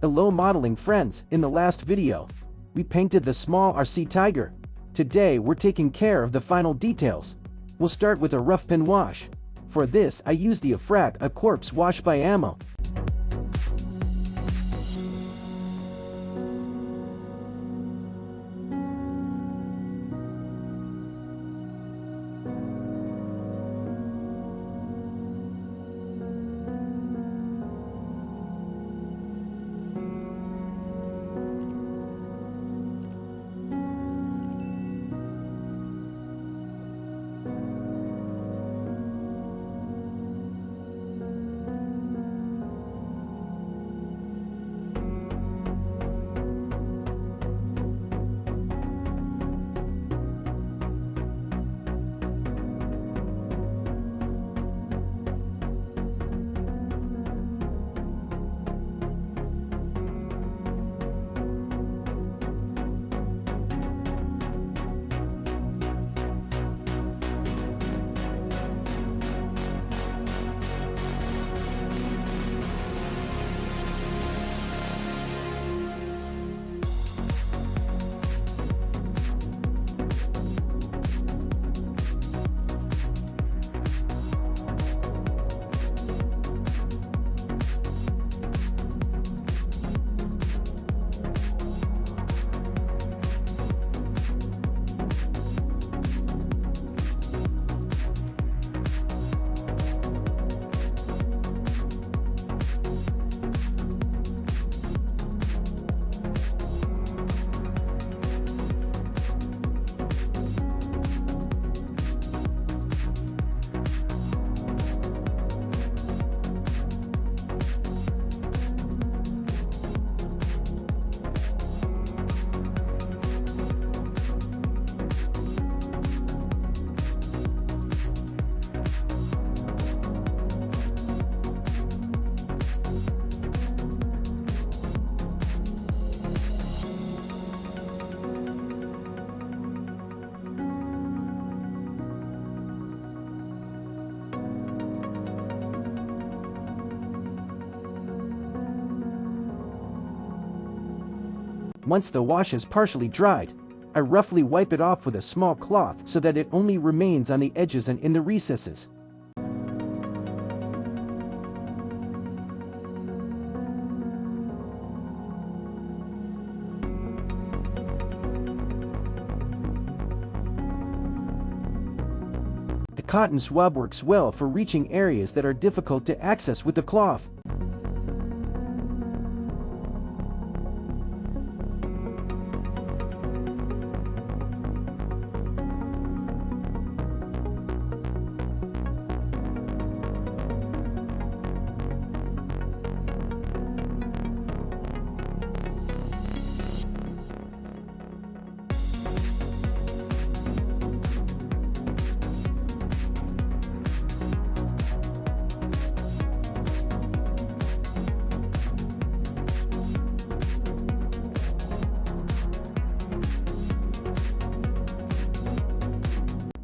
Hello modeling friends, in the last video, we painted the small RC Tiger. Today we're taking care of the final details. We'll start with a rough pen wash. For this I use the Afrat a corpse wash by Ammo. Once the wash is partially dried, I roughly wipe it off with a small cloth so that it only remains on the edges and in the recesses. The cotton swab works well for reaching areas that are difficult to access with the cloth.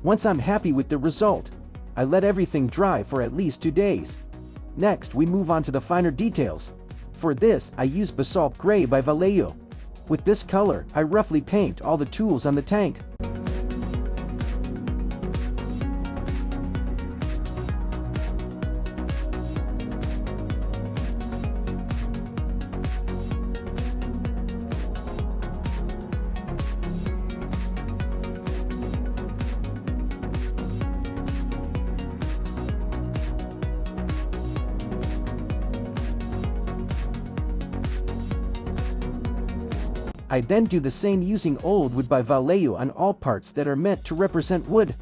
Once I'm happy with the result, I let everything dry for at least 2 days. Next we move on to the finer details. For this I use Basalt Gray by Vallejo. With this color I roughly paint all the tools on the tank. I then do the same using old wood by Vallejo on all parts that are meant to represent wood.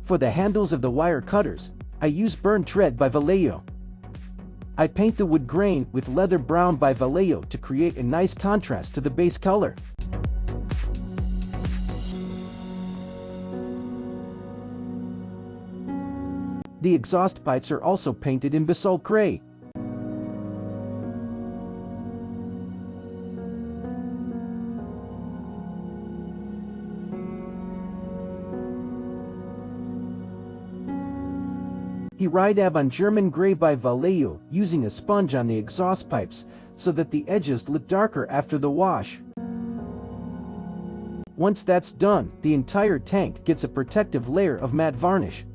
For the handles of the wire cutters, I use Burnt Thread by Vallejo. I paint the wood grain with Leather Brown by Vallejo to create a nice contrast to the base color. The exhaust pipes are also painted in Basalt Gray. Hier dab on German Grey by Vallejo, using a sponge on the exhaust pipes, so that the edges look darker after the wash. Once that's done, the entire tank gets a protective layer of matte varnish.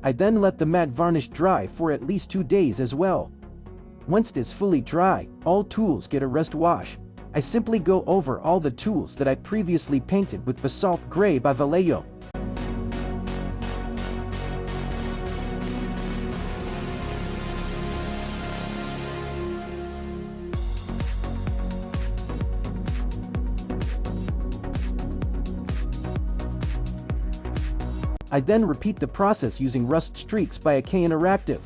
I then let the matte varnish dry for at least 2 days as well. Once it is fully dry, all tools get a rest wash. I simply go over all the tools that I previously painted with Basalt Grey by Vallejo. I then repeat the process using Rust Streaks by AK Interactive.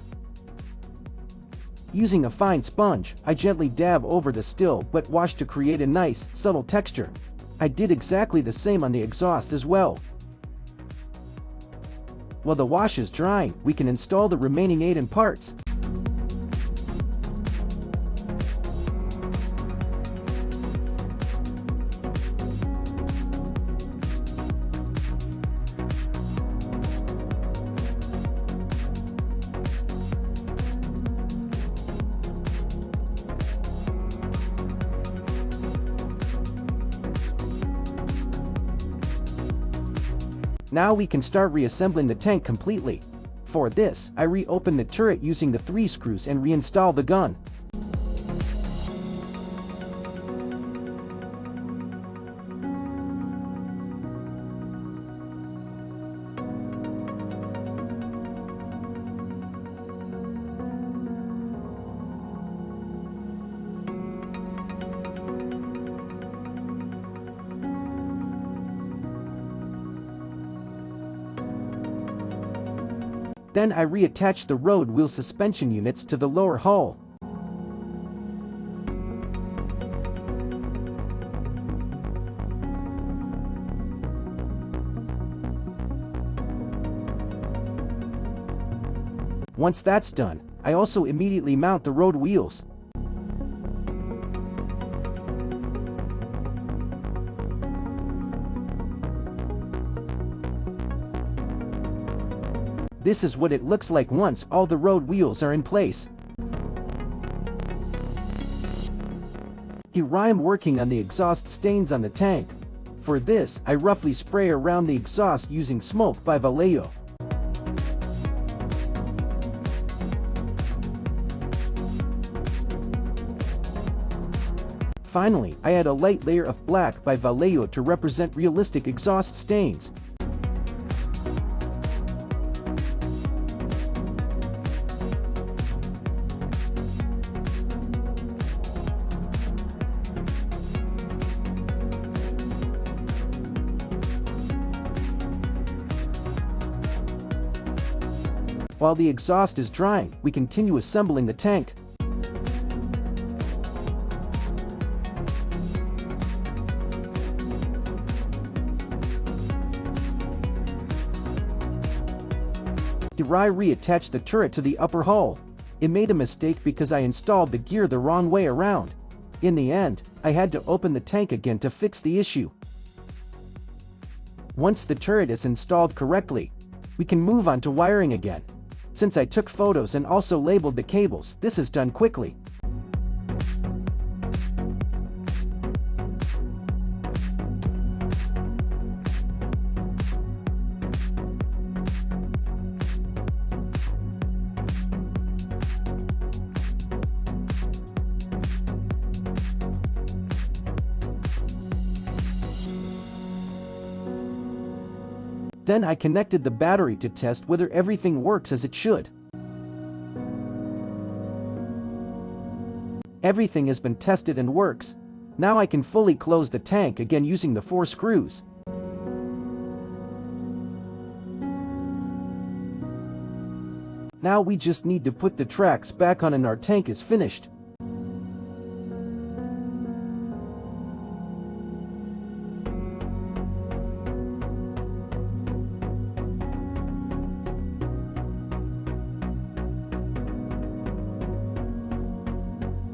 Using a fine sponge, I gently dab over the still wet wash to create a nice, subtle texture. I did exactly the same on the exhaust as well. While the wash is drying, we can install the remaining 8 parts. Now we can start reassembling the tank completely. For this, I reopen the turret using the 3 screws and reinstall the gun. Then I reattach the road wheel suspension units to the lower hull. Once that's done, I also immediately mount the road wheels. This is what it looks like once all the road wheels are in place. Here I am working on the exhaust stains on the tank. For this, I roughly spray around the exhaust using Smoke by Vallejo. Finally, I add a light layer of black by Vallejo to represent realistic exhaust stains. While the exhaust is drying, we continue assembling the tank. I reattach the turret to the upper hull. It made a mistake because I installed the gear the wrong way around. In the end, I had to open the tank again to fix the issue. Once the turret is installed correctly, we can move on to wiring again. Since I took photos and also labeled the cables, this is done quickly. Then I connected the battery to test whether everything works as it should. Everything has been tested and works. Now I can fully close the tank again using the 4 screws. Now we just need to put the tracks back on and our tank is finished.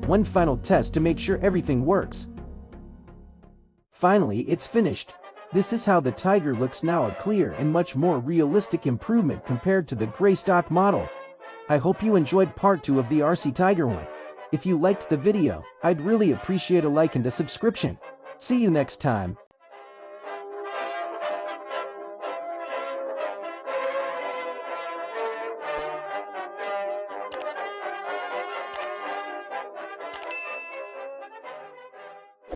One final test to make sure everything works. Finally, it's finished. This is how the Tiger looks now, a clear and much more realistic improvement compared to the gray stock model. I hope you enjoyed part 2 of the RC Tiger one. If you liked the video, I'd really appreciate a like and a subscription. See you next time.